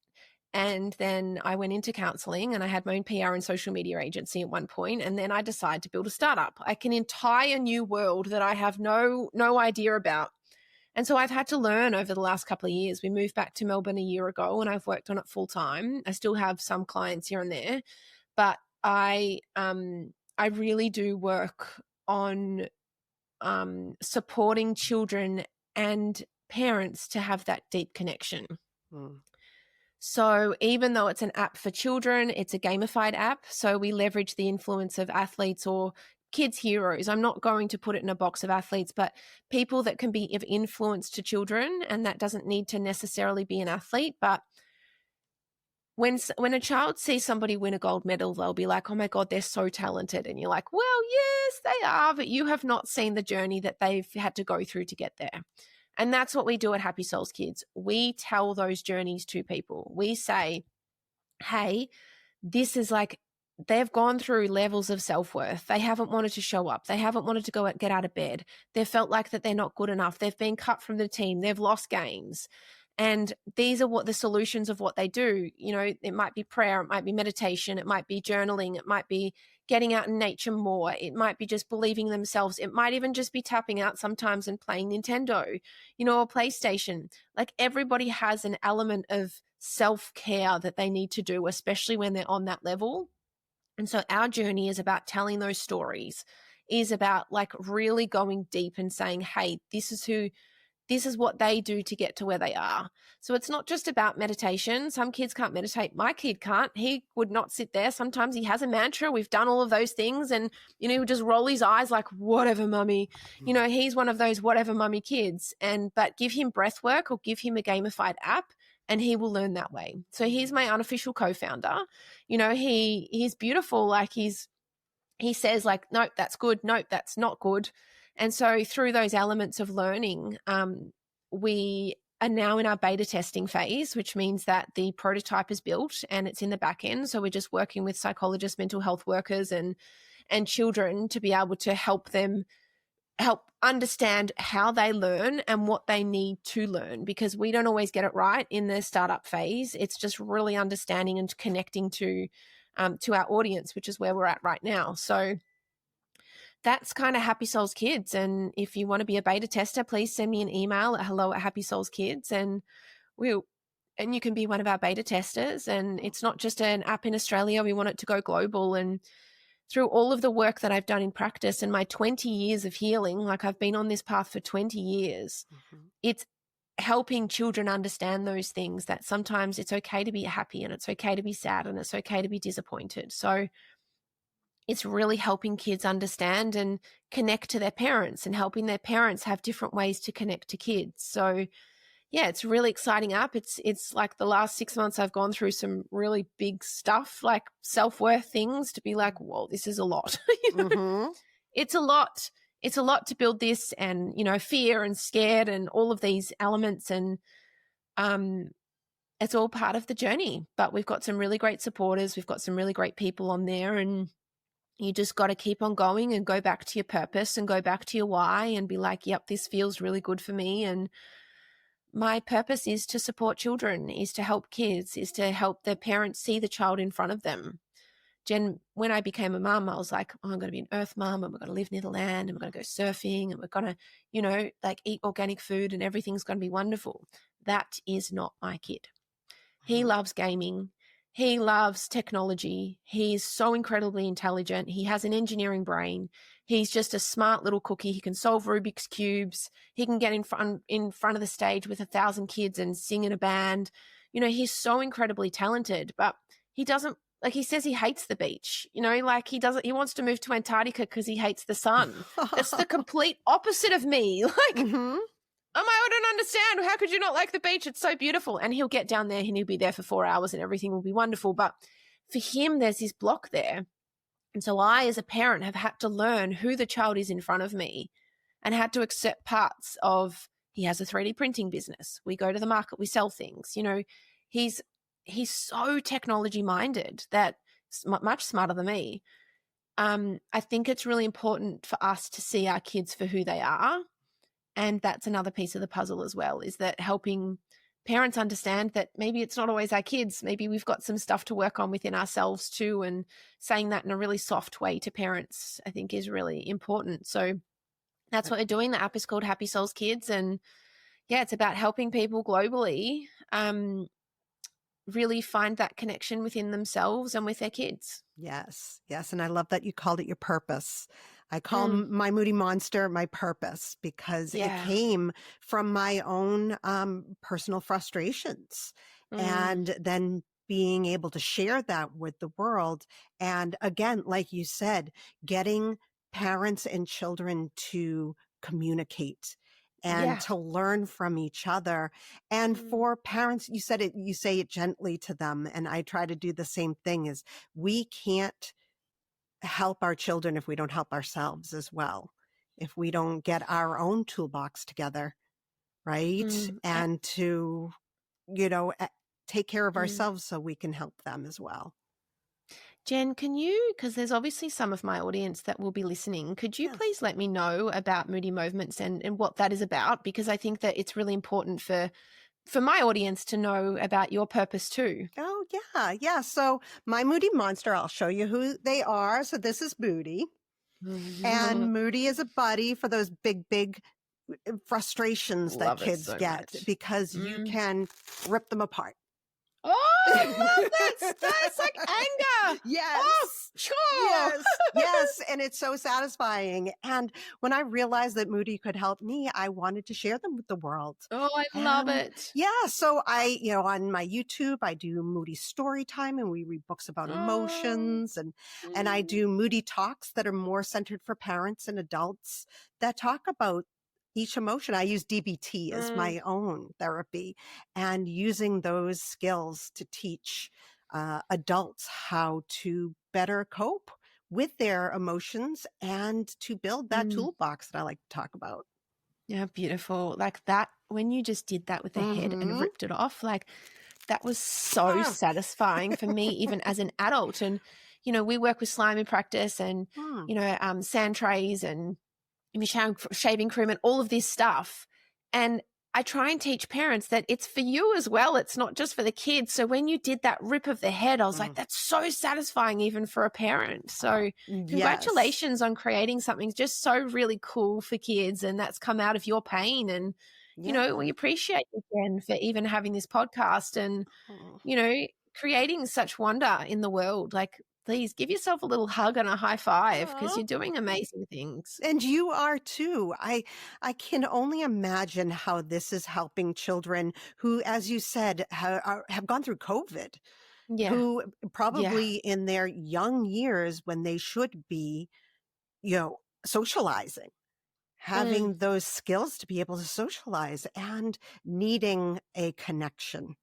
And then I went into counseling, and I had my own PR and social media agency at one point. And then I decided to build a startup, like an entire new world that I have no idea about. And so I've had to learn over the last couple of years. We moved back to Melbourne a year ago, and I've worked on it full time. I still have some clients here and there, but I really do work on supporting children and parents to have that deep connection. So even though it's an app for children, it's a gamified app. So we leverage the influence of athletes or kids' heroes. I'm not going to put it in a box of athletes, but people that can be of influence to children, and that doesn't need to necessarily be an athlete. But when a child sees somebody win a gold medal, they'll be like, oh my God, they're so talented. And you're like, well, yes, they are, but you have not seen the journey that they've had to go through to get there. And that's what we do at Happy Souls Kids. We tell those journeys to people. We say, hey, this is like, they've gone through levels of self-worth. They haven't wanted to show up. They haven't wanted to get out of bed. They've felt like that they're not good enough. They've been cut from the team. They've lost games. And these are what the solutions of what they do. It might be prayer. It might be meditation. It might be journaling. It might be getting out in nature more. It might be just believing themselves. It might even just be tapping out sometimes and playing Nintendo, or PlayStation. Like, everybody has an element of self-care that they need to do, especially when they're on that level. And so our journey is about telling those stories, is about like really going deep and saying, hey, this is what they do to get to where they are. So it's not just about meditation. Some kids can't meditate. My kid can't. He would not sit there. Sometimes he has a mantra. We've done all of those things, and, he would just roll his eyes like, whatever, mummy. He's one of those whatever, mummy kids. But give him breath work or give him a gamified app, and he will learn that way. So he's my unofficial co-founder. He's beautiful. Like, he says like, nope, that's good. Nope, that's not good. And so through those elements of learning, we are now in our beta testing phase, which means that the prototype is built and it's in the back end. So we're just working with psychologists, mental health workers, and children to be able to help understand how they learn and what they need to learn, because we don't always get it right in the startup phase. It's just really understanding and connecting to our audience, which is where we're at right now. So that's kind of Happy Souls Kids. And if you want to be a beta tester, please send me an email at hello@happysouls.kids, and you can be one of our beta testers. And it's not just an app in Australia. We want it to go global. And through all of the work that I've done in practice and my 20 years of healing, like I've been on this path for 20 years, it's helping children understand those things, that sometimes it's okay to be happy and it's okay to be sad and it's okay to be disappointed. So it's really helping kids understand and connect to their parents, and helping their parents have different ways to connect to kids. So yeah, it's a really exciting app. It's like the last 6 months I've gone through some really big stuff, like self-worth things, to be like, whoa, this is a lot. It's a lot. It's a lot to build this, and, fear and scared and all of these elements. And it's all part of the journey. But we've got some really great supporters. We've got some really great people on there, and you just got to keep on going and go back to your purpose and go back to your why and be like, yep, this feels really good for me. And my purpose is to support children, is to help kids, is to help their parents see the child in front of them. Jen, when I became a mum, I was like, oh, I'm going to be an earth mum, and we're going to live near the land, and we're going to go surfing, and we're going to, like, eat organic food, and everything's going to be wonderful. That is not my kid. He loves gaming. He loves technology. He's so incredibly intelligent. He has an engineering brain. He's just a smart little cookie. He can solve Rubik's cubes. He can get in front of the stage with 1,000 kids and sing in a band. You know, he's so incredibly talented, but he doesn't, like, he says he hates the beach, you know, like he wants to move to Antarctica because he hates the sun. That's the complete opposite of me. Like, Mm-hmm. I don't understand. How could you not like the beach? It's so beautiful. And he'll get down there and he'll be there for 4 hours and everything will be wonderful. But for him, there's this block there. And so I, as a parent, have had to learn who the child is in front of me and had to accept parts of, he has a 3D printing business. We go to the market, we sell things. You know, he's so technology minded that much smarter than me. I think it's really important for us to see our kids for who they are. And that's another piece of the puzzle as well, is that helping parents understand that maybe it's not always our kids. Maybe we've got some stuff to work on within ourselves too. And saying that in a really soft way to parents, I think, is really important. So that's what we're doing. The app is called Happy Souls Kids. And yeah, it's about helping people globally really find that connection within themselves and with their kids. Yes. Yes. And I love that you called it your purpose. I call my Moody Monster my purpose because it came from my own personal frustrations and then being able to share that with the world. And again, like you said, getting parents and children to communicate and to learn from each other. And for parents, you said it, you say it gently to them. And I try to do the same thing, is we can't help our children if we don't help ourselves as well. If we don't get our own toolbox together, right? And to, you know, take care of ourselves so we can help them as well. Jen, can you, because there's obviously some of my audience that will be listening, could you please let me know about Moody Movements and what that is about? Because I think that it's really important for my audience to know about your purpose too. Oh, yeah. Yeah. So my Moody Monster, I'll show you who they are. So this is Moody. And Moody is a buddy for those big frustrations that kids so get much. because you can rip them apart. Oh, I love that. That's like anger. Yes. Oh, sure. Yes. And it's so satisfying. And when I realized that Moody could help me, I wanted to share them with the world. Oh, I love it. Yeah. So I, you know, on my YouTube, I do Moody story time and we read books about emotions and I do Moody talks that are more centered for parents and adults that talk about each emotion. I use DBT as my own therapy and using those skills to teach adults how to better cope with their emotions and to build that toolbox that I like to talk about. Yeah, beautiful. Like that, when you just did that with the head and ripped it off, like that was so satisfying for me, even as an adult. And, you know, we work with slime in practice and, you know, sand trays and shaving cream and all of this stuff. And I try and teach parents that it's for you as well. It's not just for the kids. So when you did that rip of the head, I was like, that's so satisfying even for a parent. So congratulations on creating something just so really cool for kids. And that's come out of your pain. And, you know, we appreciate you, Jen, for even having this podcast and, you know, creating such wonder in the world. Like, please give yourself a little hug and a high five because you're doing amazing things. And you are too. I can only imagine how this is helping children who, as you said, have gone through COVID, who probably in their young years when they should be, you know, socializing, having those skills to be able to socialize and needing a connection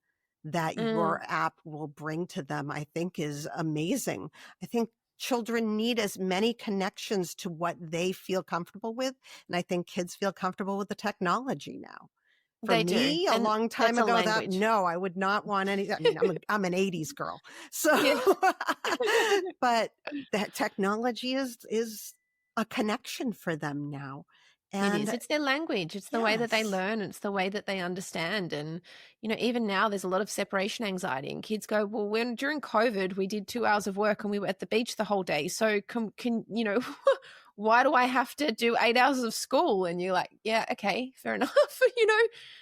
that your app will bring to them, I think is amazing. I think children need as many connections to what they feel comfortable with. And I think kids feel comfortable with the technology now. For me, a long time ago, I would not want any, I mean, I'm an 80s girl. So, but that technology is a connection for them now. And it is. It's their language. It's the way that they learn. It's the way that they understand. And, you know, even now there's a lot of separation anxiety and kids go, well, during COVID, we did 2 hours of work and we were at the beach the whole day. So can you know, why do I have to do 8 hours of school? And you're like, yeah, okay, fair enough,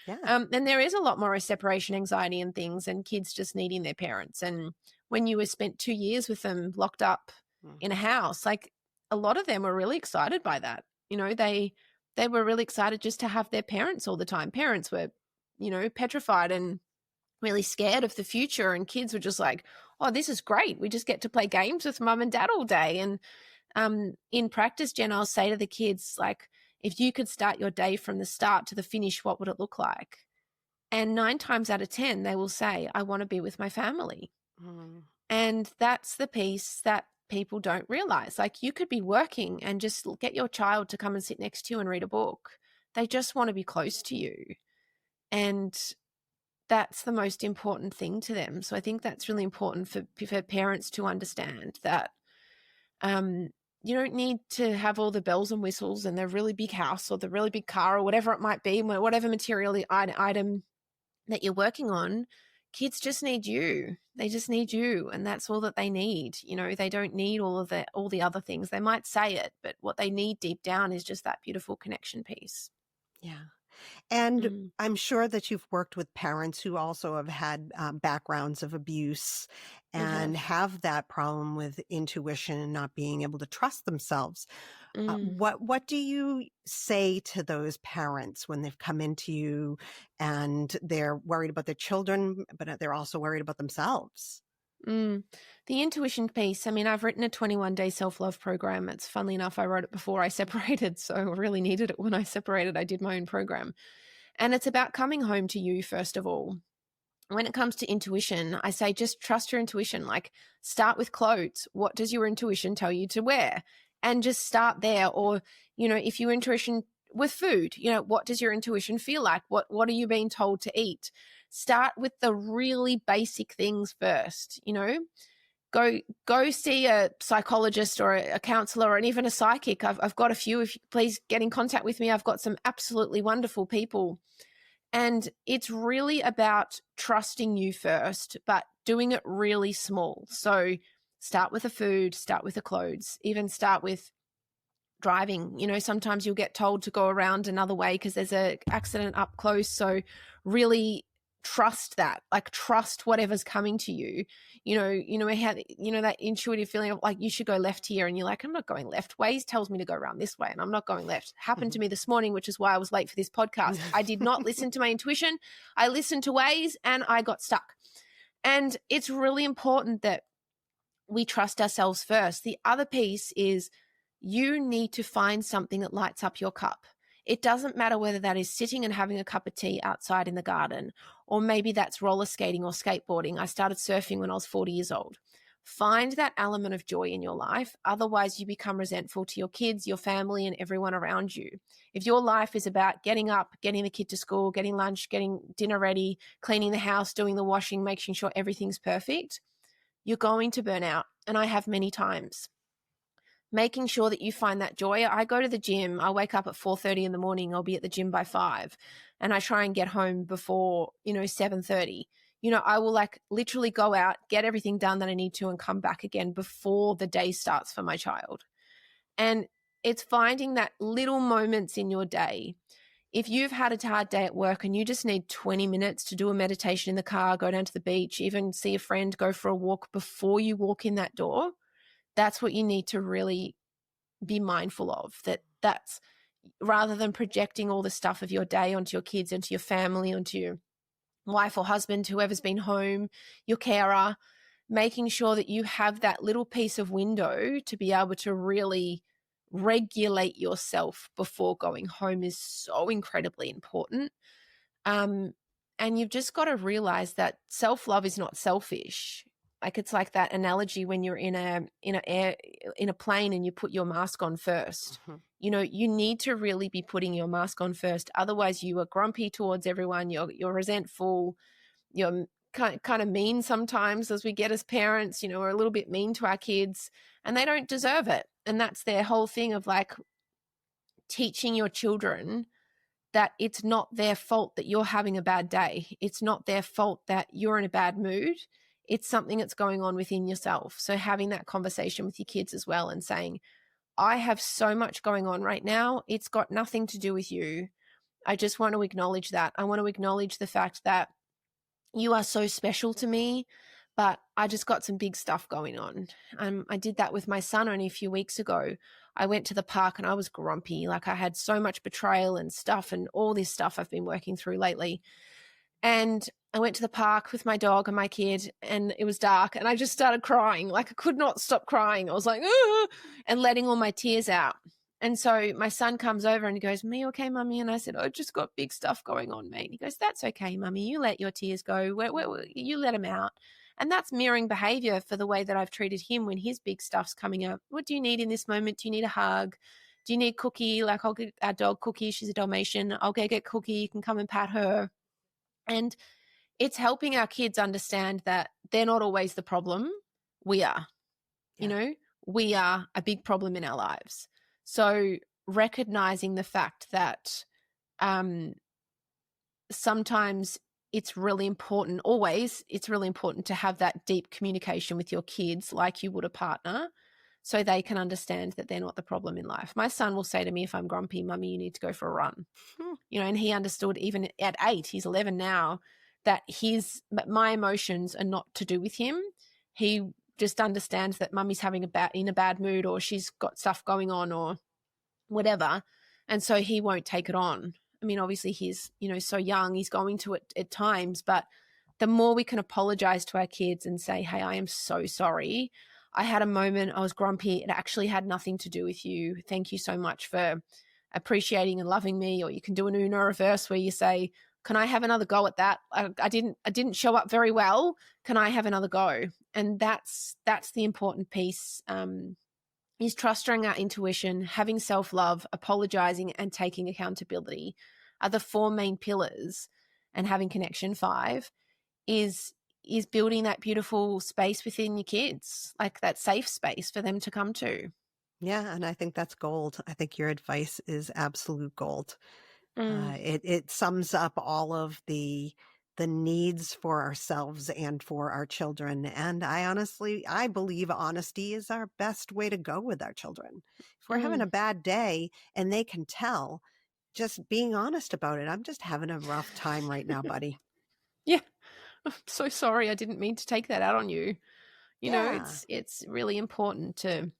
Yeah. And there is a lot more separation anxiety and things, and kids just needing their parents. And when you were spent 2 years with them locked up in a house, like a lot of them were really excited by that. They were really excited just to have their parents all the time. Parents were, petrified and really scared of the future, and kids were just like, oh, this is great. We just get to play games with mum and dad all day. And in practice, Jen, I'll say to the kids, like, if you could start your day from the start to the finish, what would it look like? And 9 times out of 10, they will say, I want to be with my family. Mm. And that's the piece that people don't realize. Like, you could be working and just get your child to come and sit next to you and read a book. They just want to be close to you. And that's the most important thing to them. So I think that's really important for parents to understand that you don't need to have all the bells and whistles and the really big house or the really big car or whatever it might be, whatever material item that you're working on. Kids just need you. They just need you, and that's all that they need. They don't need all the other things. They might say it, but what they need deep down is just that beautiful connection piece. Yeah. And I'm sure that you've worked with parents who also have had backgrounds of abuse and have that problem with intuition and not being able to trust themselves. What do you say to those parents when they've come into you and they're worried about their children, but they're also worried about themselves? The intuition piece. I mean, I've written a 21-day self-love program. It's funnily enough, I wrote it before I separated, so I really needed it when I separated. I did my own program. And it's about coming home to you, first of all. When it comes to intuition, I say just trust your intuition. Like, start with clothes. What does your intuition tell you to wear? And just start there. Or, if your intuition with food, what does your intuition feel like? What are you being told to eat? Start with the really basic things first. Go see a psychologist or a counselor, or even a psychic. I've got a few. If you please get in contact with me, I've got some absolutely wonderful people. And it's really about trusting you first, but doing it really small. So start with the food, start with the clothes, even start with driving. Sometimes you'll get told to go around another way because there's an accident up close. So really trust that, like, trust whatever's coming to you. That intuitive feeling of like, you should go left here, and you're like, I'm not going left. Waze tells me to go around this way, and I'm not going left. Happened to me this morning, which is why I was late for this podcast. I did not listen to my intuition. I listened to Waze and I got stuck. And it's really important that we trust ourselves first. The other piece is you need to find something that lights up your cup. It doesn't matter whether that is sitting and having a cup of tea outside in the garden, or maybe that's roller skating or skateboarding. I started surfing when I was 40 years old. Find that element of joy in your life. Otherwise, you become resentful to your kids, your family, and everyone around you. If your life is about getting up, getting the kid to school, getting lunch, getting dinner ready, cleaning the house, doing the washing, making sure everything's perfect, you're going to burn out. And I have many times. Making sure that you find that joy. I go to the gym. I wake up at 4:30 in the morning. I'll be at the gym by 5, and I try and get home before 7:30. I will literally go out, get everything done that I need to, and come back again before the day starts for my child. And it's finding that little moments in your day. If you've had a hard day at work and you just need 20 minutes to do a meditation in the car, go down to the beach, even see a friend, go for a walk before you walk in that door, that's what you need to really be mindful of. That's rather than projecting all the stuff of your day onto your kids, onto your family, onto your wife or husband, whoever's been home, your carer, making sure that you have that little piece of window to be able to really regulate yourself before going home is so incredibly important. And you've just got to realize that self-love is not selfish. Like, it's like that analogy when you're in a plane and you put your mask on first. You need to really be putting your mask on first. Otherwise, you are grumpy towards everyone. You're resentful. You're kind of mean sometimes, as we get as parents. We're a little bit mean to our kids, and they don't deserve it. And that's their whole thing of teaching your children that it's not their fault that you're having a bad day. It's not their fault that you're in a bad mood. It's something that's going on within yourself. So having that conversation with your kids as well and saying, I have so much going on right now. It's got nothing to do with you. I just want to acknowledge that. I want to acknowledge the fact that you are so special to me, but I just got some big stuff going on. I did that with my son only a few weeks ago. I went to the park and I was grumpy. Like, I had so much betrayal and stuff and all this stuff I've been working through lately. And I went to the park with my dog and my kid, and it was dark, and I just started crying. Like, I could not stop crying. I was like, "Ugh," and letting all my tears out. And so my son comes over and he goes, "Me okay, mummy?" And I said, "I just got big stuff going on, mate." He goes, "That's okay, mummy. You let your tears go. You let them out." And that's mirroring behavior for the way that I've treated him when his big stuff's coming up. What do you need in this moment? Do you need a hug? Do you need Cookie? Like, I'll get our dog Cookie. She's a Dalmatian. I'll go get Cookie. You can come and pat her. And it's helping our kids understand that they're not always the problem. We are. We are a big problem in our lives. So recognizing the fact that sometimes it's really important, always, it's really important to have that deep communication with your kids like you would a partner, so they can understand that they're not the problem in life. My son will say to me, if I'm grumpy, "Mummy, you need to go for a run." And he understood even at 8, he's 11 now, that my emotions are not to do with him. He just understands that Mummy's having in a bad mood, or she's got stuff going on or whatever. And so he won't take it on. I mean, obviously he's, so young, he's going to it at times, but the more we can apologize to our kids and say, "Hey, I am so sorry. I had a moment, I was grumpy. It actually had nothing to do with you. Thank you so much for appreciating and loving me." Or you can do an Uno reverse where you say, "Can I have another go at that? I didn't show up very well. Can I have another go?" And that's the important piece, is trusting our intuition, having self-love, apologizing, and taking accountability are the 4 main pillars. And having connection, 5, is building that beautiful space within your kids, like that safe space for them to come to. Yeah, and I think that's gold. I think your advice is absolute gold. It sums up all of the needs for ourselves and for our children. And I believe honesty is our best way to go with our children. If we're having a bad day and they can tell, just being honest about it. "I'm just having a rough time right now, buddy." Yeah. "I'm so sorry. I didn't mean to take that out on you." Yeah. It's really important to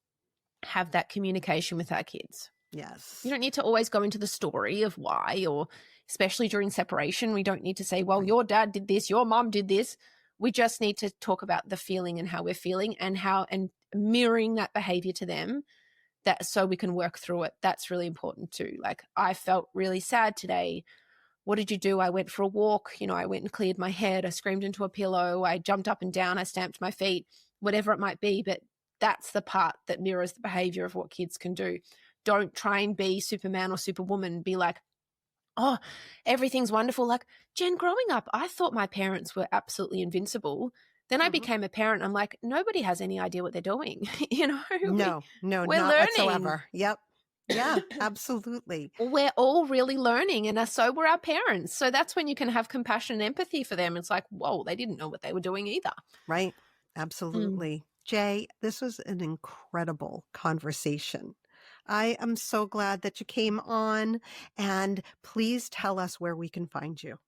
have that communication with our kids. Yes. You don't need to always go into the story of why, or especially during separation, we don't need to say, "Well, Right. your dad did this, your mom did this." We just need to talk about the feeling and how we're feeling, and mirroring that behavior to them, that so we can work through it. That's really important too. Like, "I felt really sad today. What did you do?" "I went for a walk. I went and cleared my head. I screamed into a pillow. I jumped up and down. I stamped my feet," whatever it might be. But that's the part that mirrors the behavior of what kids can do. Don't try and be Superman or Superwoman. Be like, "Oh, everything's wonderful." Like, Jen, growing up, I thought my parents were absolutely invincible. Then I became a parent. I'm like, nobody has any idea what they're doing. No, we're not learning. whatsoever. Yep. Yeah, absolutely. We're all really learning, and so were our parents. So that's when you can have compassion and empathy for them. It's like, whoa, they didn't know what they were doing either. Right. Absolutely. Jay, this was an incredible conversation. I am so glad that you came on, and please tell us where we can find you.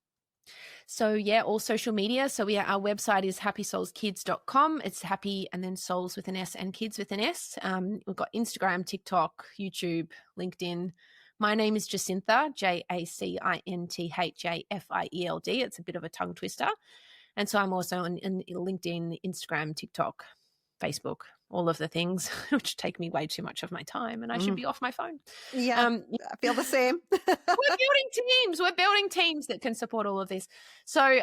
So yeah, all social media. So our website is happysoulskids.com. It's happy and then souls with an S and kids with an S. We've got Instagram, TikTok, YouTube, LinkedIn. My name is Jacintha, Jacinthafield. It's a bit of a tongue twister. And so I'm also on LinkedIn, Instagram, TikTok, Facebook, all of the things, which take me way too much of my time, and I should be off my phone. Yeah, I feel the same. We're building teams that can support all of this. So,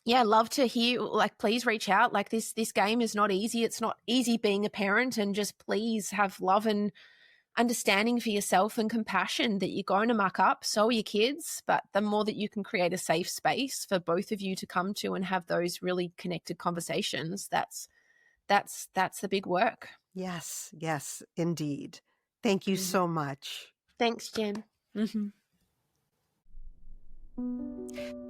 yeah, love to hear, like, please reach out. Like, this game is not easy. It's not easy being a parent, and just please have love and understanding for yourself and compassion that you're going to muck up. So are your kids, but the more that you can create a safe space for both of you to come to and have those really connected conversations, that's the big work. Yes, indeed. Thank you so much. Thanks, Jen.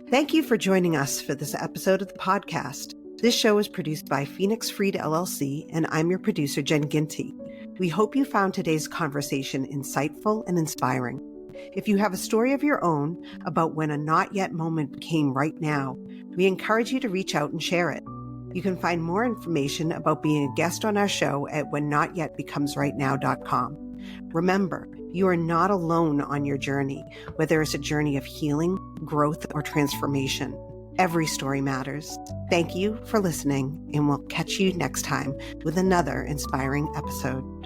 Thank you for joining us for this episode of the podcast. This show is produced by Phoenix Freed LLC, and I'm your producer, Jen Ginty. We hope you found today's conversation insightful and inspiring. If you have a story of your own about when a not yet moment became right now, we encourage you to reach out and share it. You can find more information about being a guest on our show at whennotYetBecomesRightNow.com. Remember, you are not alone on your journey, whether it's a journey of healing, growth, or transformation. Every story matters. Thank you for listening, and we'll catch you next time with another inspiring episode.